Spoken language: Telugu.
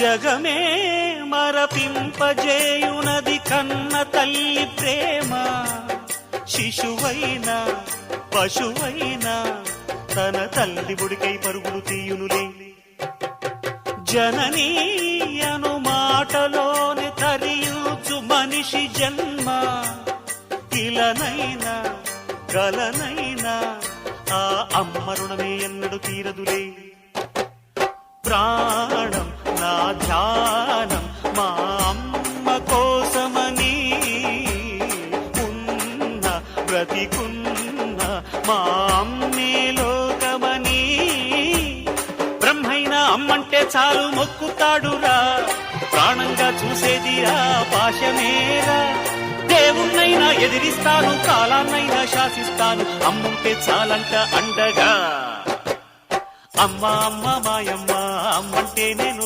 జగమే మరపింపజేయునది కన్న తల్లి ప్రేమ. శిశువైనా పశువైనా తన తల్లి బుడికై పరుగులు తీయునులే. జననీ అను మాటలోని తరియుచు మనిషి జన్మ. ఇలనైనా కలనైనా ఆ అమ్మ రుణమే ఎన్నడు తీరదులే. ప్రాణం నా ధ్యానం మా అమ్మ కోసమని, ఉన్న బ్రతికున్న మా అమ్మే లోకమని. బ్రహ్మైనా అమ్మంటే చాలు మొక్కుతాడురా, ప్రాణంగా చూసేది ఆ పాశమేరా. దేవుణ్ణైనా ఎదిరిస్తాను, కాలాన్నైనా శాసిస్తాను, అమ్ముంటే చాలంట అండగా. అమ్మ అమ్మ మాయమ్మ, అమ్మంటే నేను